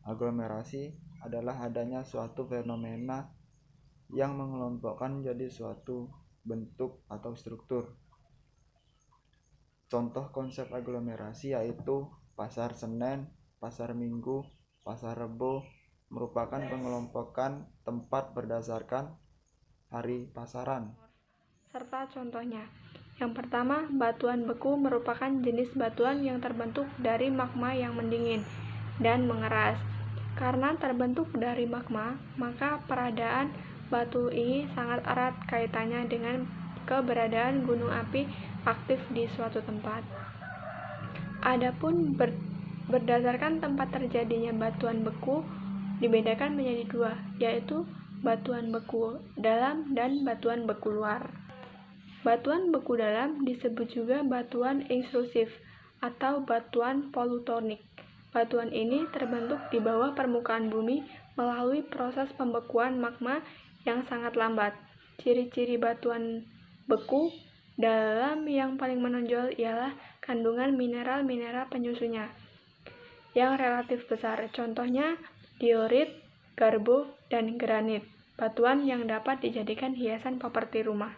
Aglomerasi adalah adanya suatu fenomena yang mengelompokkan menjadi suatu bentuk atau struktur. Contoh konsep aglomerasi yaitu Pasar Senen, Pasar Minggu, Pasar Rebo merupakan pengelompokan tempat berdasarkan hari pasaran. Serta contohnya. Yang pertama, batuan beku merupakan jenis batuan yang terbentuk dari magma yang mendingin dan mengeras. Karena terbentuk dari magma, maka peradaan batu ini sangat erat kaitannya dengan keberadaan gunung api aktif di suatu tempat. Adapun berdasarkan tempat terjadinya batuan beku dibedakan menjadi dua, yaitu batuan beku dalam dan batuan beku luar. Batuan beku dalam disebut juga batuan intrusif atau batuan polutonik. Batuan ini terbentuk di bawah permukaan bumi melalui proses pembekuan magma yang sangat lambat. Ciri-ciri batuan beku dalam yang paling menonjol ialah kandungan mineral-mineral penyusunya yang relatif besar. Contohnya diorit, garbo, dan granit. Batuan yang dapat dijadikan hiasan properti rumah.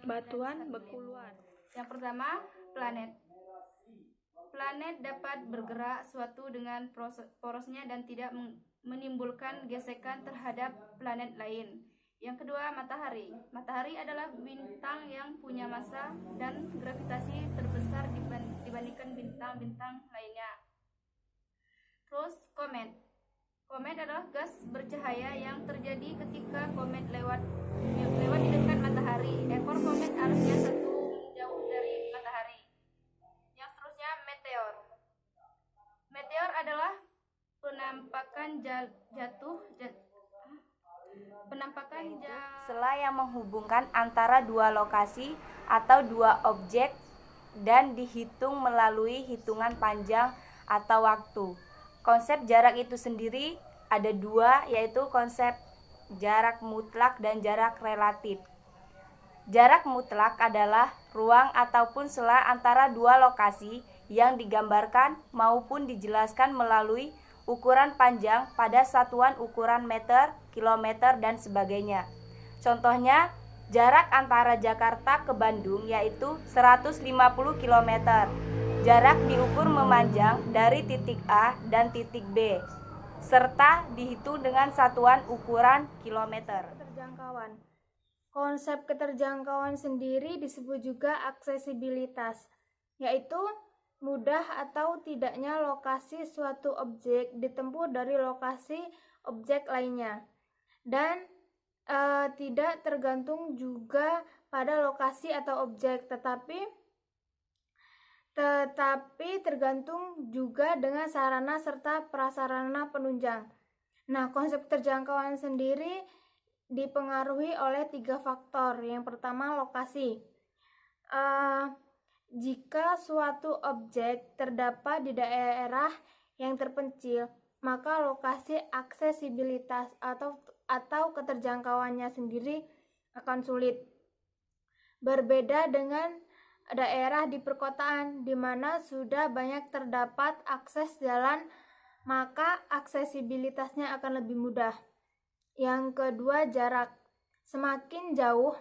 Batuan beku luar. Yang pertama, planet. Planet dapat bergerak suatu dengan porosnya dan tidak menimbulkan gesekan terhadap planet lain. Yang kedua, matahari. Matahari adalah bintang yang punya massa dan gravitasi terbesar dibandingkan bintang-bintang lainnya. Terus, komet. Komet adalah gas bercahaya yang terjadi ketika komet lewat di dekat matahari. Ekor komet arusnya satu jauh dari matahari. Yang seterusnya, meteor. Meteor adalah penampakan sela yang menghubungkan antara dua lokasi atau dua objek dan dihitung melalui hitungan panjang atau waktu. Konsep jarak itu sendiri ada dua, yaitu konsep jarak mutlak dan jarak relatif. Jarak mutlak adalah ruang ataupun sela antara dua lokasi yang digambarkan maupun dijelaskan melalui ukuran panjang pada satuan ukuran meter, kilometer, dan sebagainya. Contohnya, jarak antara Jakarta ke Bandung yaitu 150 km. Jarak diukur memanjang dari titik A dan titik B, serta dihitung dengan satuan ukuran kilometer. Keterjangkauan. Konsep keterjangkauan sendiri disebut juga aksesibilitas, yaitu mudah atau tidaknya lokasi suatu objek ditempuh dari lokasi objek lainnya, dan tidak tergantung juga pada lokasi atau objek, tetapi tergantung juga dengan sarana serta prasarana penunjang. Nah, konsep terjangkauan sendiri dipengaruhi oleh 3 faktor. Yang pertama, lokasi. Jika suatu objek terdapat di daerah yang terpencil, maka lokasi aksesibilitas atau keterjangkauannya sendiri akan sulit. Berbeda dengan daerah di perkotaan, di mana sudah banyak terdapat akses jalan, maka aksesibilitasnya akan lebih mudah. Yang kedua, jarak. Semakin jauh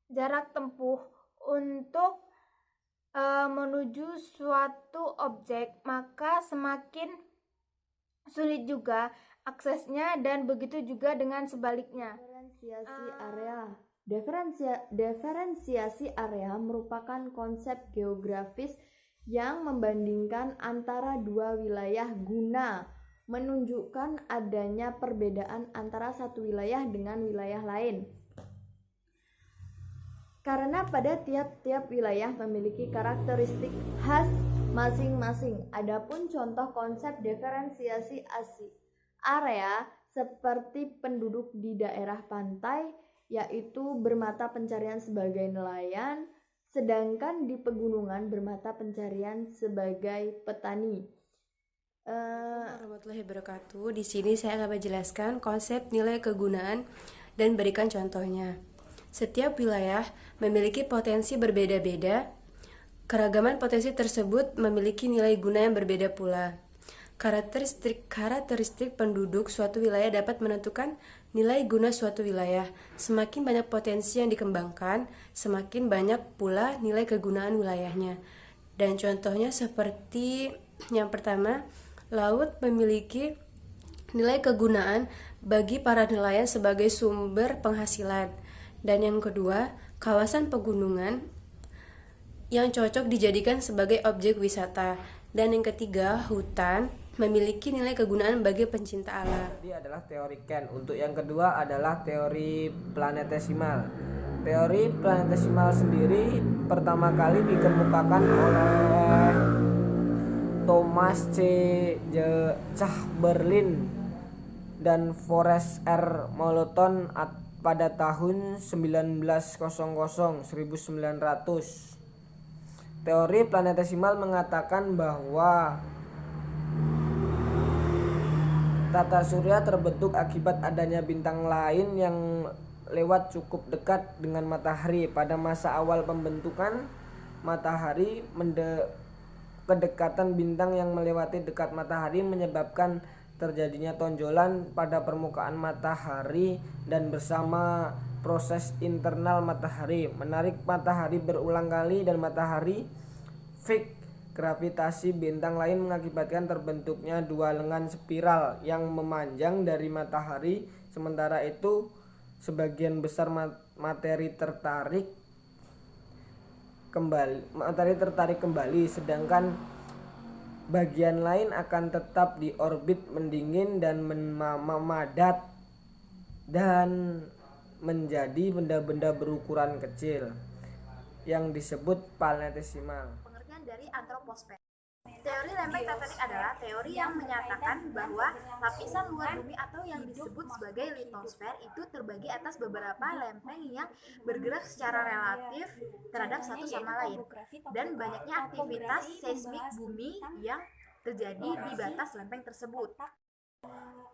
jarak tempuh untuk menuju suatu objek, maka semakin sulit juga aksesnya, dan begitu juga dengan sebaliknya. Diferensiasi area merupakan konsep geografis yang membandingkan antara dua wilayah guna menunjukkan adanya perbedaan antara satu wilayah dengan wilayah lain. Karena pada tiap-tiap wilayah memiliki karakteristik khas masing-masing. Adapun contoh konsep diferensiasi area seperti penduduk di daerah pantai, yaitu bermata pencarian sebagai nelayan, sedangkan di pegunungan bermata pencarian sebagai petani. Warahmatullahi wabarakatuh. Di sini saya akan menjelaskan konsep nilai kegunaan dan berikan contohnya. Setiap wilayah memiliki potensi berbeda-beda. Keragaman potensi tersebut memiliki nilai guna yang berbeda pula. Karakteristik penduduk suatu wilayah dapat menentukan nilai guna suatu wilayah. Semakin banyak potensi yang dikembangkan, semakin banyak pula nilai kegunaan wilayahnya. Dan contohnya seperti yang pertama, laut memiliki nilai kegunaan bagi para nelayan sebagai sumber penghasilan. Dan yang kedua, kawasan pegunungan yang cocok dijadikan sebagai objek wisata. Dan yang ketiga, hutan memiliki nilai kegunaan bagi pencinta alam. Tadi adalah teori Ken. Untuk yang kedua adalah teori planetesimal. Teori planetesimal sendiri pertama kali dikemukakan oleh Thomas C. Chamberlain dan Forrest R. Moulton pada tahun 1900. Teori planetesimal mengatakan bahwa tata surya terbentuk akibat adanya bintang lain yang lewat cukup dekat dengan matahari. Pada masa awal pembentukan matahari, kedekatan bintang yang melewati dekat matahari menyebabkan terjadinya tonjolan pada permukaan matahari dan bersama proses internal matahari menarik matahari berulang kali dan matahari fix. Gravitasi bintang lain mengakibatkan terbentuknya dua lengan spiral yang memanjang dari matahari. Sementara itu, sebagian besar materi tertarik kembali, sedangkan bagian lain akan tetap di orbit mendingin dan memadat dan menjadi benda-benda berukuran kecil yang disebut planetesimal. Dari antroposfer. Teori lempeng tektonik adalah teori yang menyatakan bahwa lapisan luar bumi atau yang disebut sebagai litosfer itu terbagi atas beberapa lempeng yang bergerak secara relatif terhadap satu sama lain, dan banyaknya aktivitas seismik bumi yang terjadi di batas lempeng tersebut.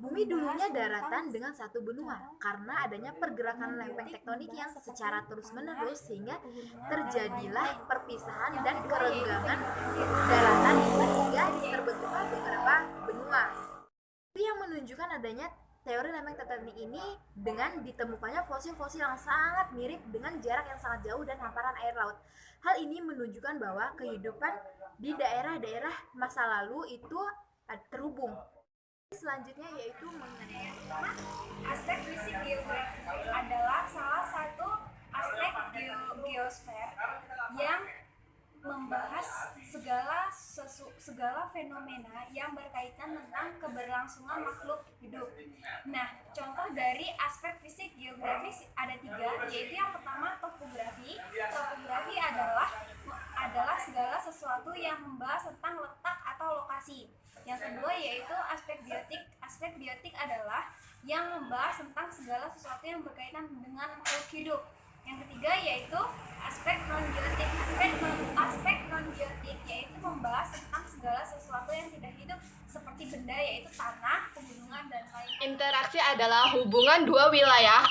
Bumi dulunya daratan dengan satu benua. Karena adanya pergerakan lempeng tektonik yang secara terus-menerus sehingga terjadilah perpisahan dan kerenggangan daratan sehingga terbentuklah beberapa benua. Itu yang menunjukkan adanya teori lempeng tektonik ini dengan ditemukannya fosil-fosil yang sangat mirip dengan jarak yang sangat jauh dan hamparan air laut. Hal ini menunjukkan bahwa kehidupan di daerah-daerah masa lalu itu terhubung. Selanjutnya yaitu mengenai aspek fisik geografi adalah salah satu aspek geosfer yang membahas segala fenomena yang berkaitan tentang keberlangsungan makhluk hidup. Nah, contoh dari aspek fisik geografis ada 3, yaitu yang pertama topografi. Topografi adalah segala sesuatu yang membahas tentang letak atau lokasi. Yang kedua yaitu aspek biotik. Aspek biotik adalah yang membahas tentang segala sesuatu yang berkaitan dengan makhluk hidup. Yang ketiga yaitu aspek non-biotik. Aspek non-biotik yaitu membahas tentang segala sesuatu yang tidak hidup seperti benda, yaitu tanah, pegunungan, dan lain-lain. Interaksi adalah hubungan dua wilayah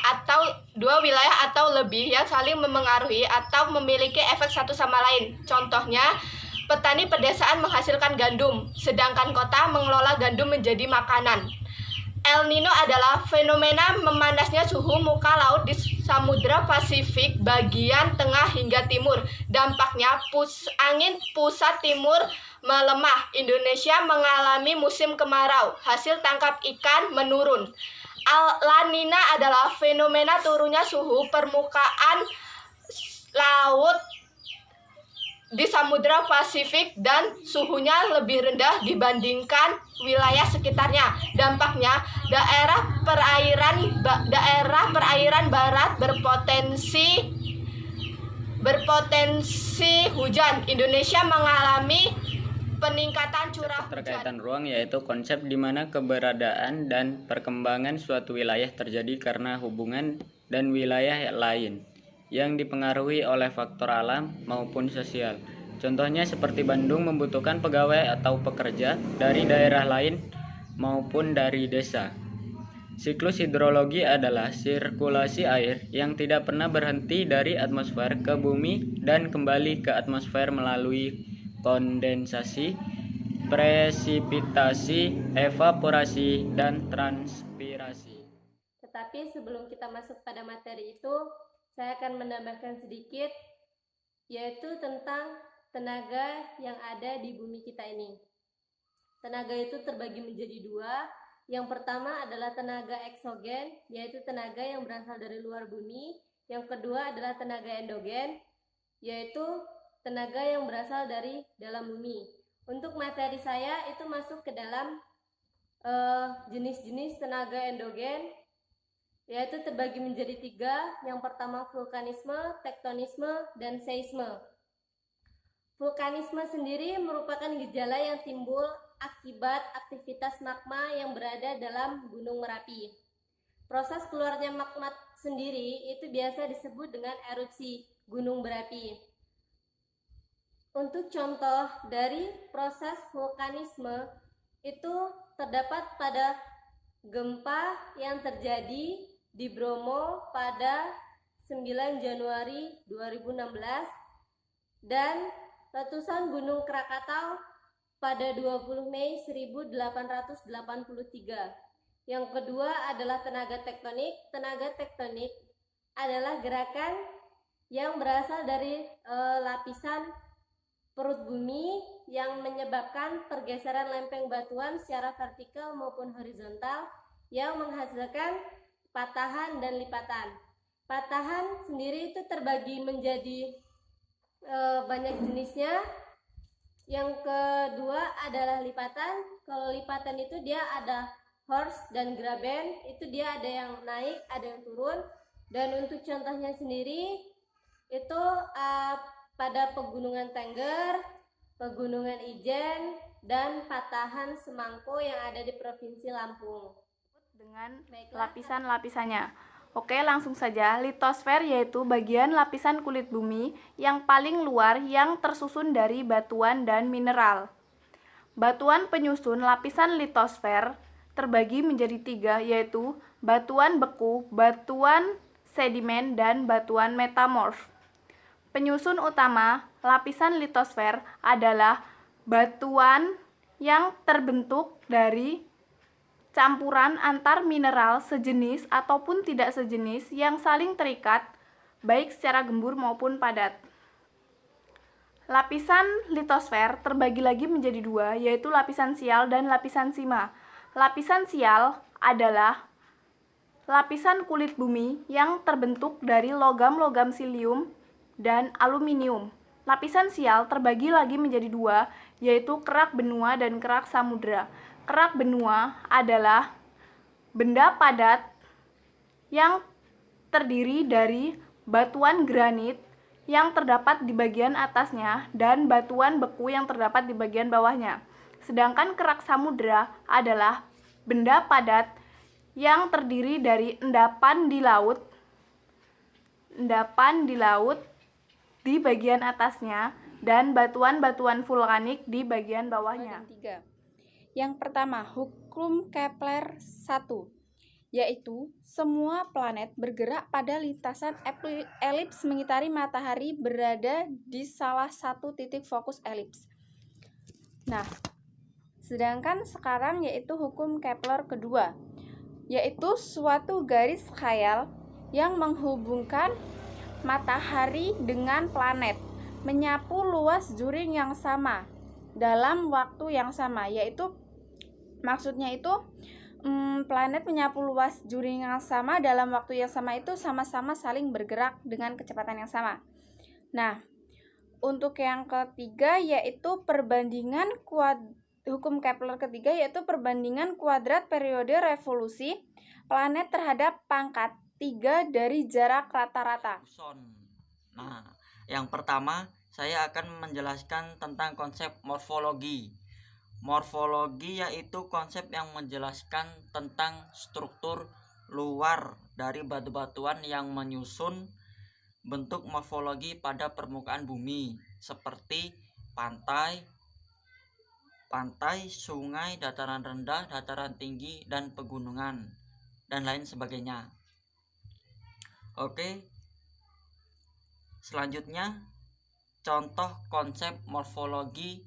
atau lebih yang saling memengaruhi atau memiliki efek satu sama lain. Contohnya, petani pedesaan menghasilkan gandum, sedangkan kota mengelola gandum menjadi makanan. El Nino adalah fenomena memanasnya suhu muka laut di Samudra Pasifik bagian tengah hingga timur. Dampaknya angin pusat timur melemah. Indonesia mengalami musim kemarau. Hasil tangkap ikan menurun. La Nina adalah fenomena turunnya suhu permukaan laut di Samudra Pasifik dan suhunya lebih rendah dibandingkan wilayah sekitarnya. Dampaknya daerah perairan barat berpotensi hujan. Indonesia mengalami peningkatan curah hujan. Keterkaitan ruang yaitu konsep di mana keberadaan dan perkembangan suatu wilayah terjadi karena hubungan dan wilayah lain yang dipengaruhi oleh faktor alam maupun sosial. Contohnya seperti Bandung membutuhkan pegawai atau pekerja dari daerah lain maupun dari desa. Siklus hidrologi adalah sirkulasi air yang tidak pernah berhenti dari atmosfer ke bumi dan kembali ke atmosfer melalui kondensasi presipitasi, evaporasi, dan transpirasi. Tetapi sebelum kita masuk pada materi itu, saya akan menambahkan sedikit, yaitu tentang tenaga yang ada di bumi kita ini. Tenaga itu terbagi menjadi dua. Yang pertama adalah tenaga eksogen, yaitu tenaga yang berasal dari luar bumi. Yang kedua adalah tenaga endogen, yaitu tenaga yang berasal dari dalam bumi. Untuk materi saya itu masuk ke dalam jenis-jenis tenaga endogen, yaitu terbagi menjadi tiga. Yang pertama vulkanisme, tektonisme, dan seisme. Vulkanisme sendiri merupakan gejala yang timbul akibat aktivitas magma yang berada dalam Gunung Merapi. Proses keluarnya magma sendiri itu biasa disebut dengan erupsi gunung berapi. Untuk contoh dari proses vulkanisme itu terdapat pada gempa yang terjadi di Bromo pada 9 Januari 2016 dan letusan Gunung Krakatau pada 20 Mei 1883. Yang kedua adalah tenaga tektonik. Tenaga tektonik adalah gerakan yang berasal dari lapisan perut bumi yang menyebabkan pergeseran lempeng batuan secara vertikal maupun horizontal yang menghasilkan patahan dan lipatan. Patahan sendiri itu terbagi menjadi banyak jenisnya. Yang kedua adalah lipatan. Kalau lipatan itu dia ada horst dan graben, itu dia ada yang naik, ada yang turun. Dan untuk contohnya sendiri itu pada pegunungan Tengger, pegunungan Ijen, dan patahan Semangko yang ada di Provinsi Lampung. Dengan lapisan-lapisannya. Oke, langsung saja. Litosfer yaitu bagian lapisan kulit bumi yang paling luar yang tersusun dari batuan dan mineral. Batuan penyusun lapisan litosfer terbagi menjadi tiga, yaitu batuan beku, batuan sedimen, dan batuan metamorf. Penyusun utama lapisan litosfer adalah batuan yang terbentuk dari campuran antar mineral sejenis ataupun tidak sejenis yang saling terikat baik secara gembur maupun padat. Lapisan litosfer terbagi lagi menjadi dua, yaitu lapisan sial dan lapisan sima. Lapisan sial adalah lapisan kulit bumi yang terbentuk dari logam-logam silium dan aluminium. Lapisan sial terbagi lagi menjadi dua, yaitu kerak benua dan kerak samudra. Kerak benua adalah benda padat yang terdiri dari batuan granit yang terdapat di bagian atasnya dan batuan beku yang terdapat di bagian bawahnya. Sedangkan kerak samudra adalah benda padat yang terdiri dari endapan di laut di bagian atasnya dan batuan-batuan vulkanik di bagian bawahnya. Yang pertama, hukum Kepler 1, yaitu semua planet bergerak pada lintasan elips mengitari matahari berada di salah satu titik fokus elips. Nah, sedangkan sekarang yaitu hukum Kepler kedua, yaitu suatu garis khayal yang menghubungkan matahari dengan planet, menyapu luas juring yang sama dalam waktu yang sama, yaitu maksudnya itu planet menyapu luas juring yang sama dalam waktu yang sama itu sama-sama saling bergerak dengan kecepatan yang sama. Nah, untuk yang ketiga yaitu perbandingan hukum Kepler ketiga yaitu perbandingan kuadrat periode revolusi planet terhadap pangkat 3 dari jarak rata-rata. Nah, yang pertama saya akan menjelaskan tentang konsep morfologi. Morfologi yaitu konsep yang menjelaskan tentang struktur luar dari batu-batuan yang menyusun bentuk morfologi pada permukaan bumi seperti pantai, sungai, dataran rendah, dataran tinggi, dan pegunungan, dan lain sebagainya. Oke, selanjutnya contoh konsep morfologi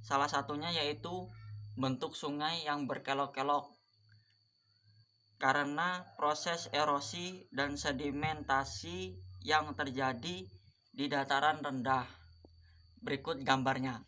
Salah satunya yaitu bentuk sungai yang berkelok-kelok karena proses erosi dan sedimentasi yang terjadi di dataran rendah. Berikut gambarnya.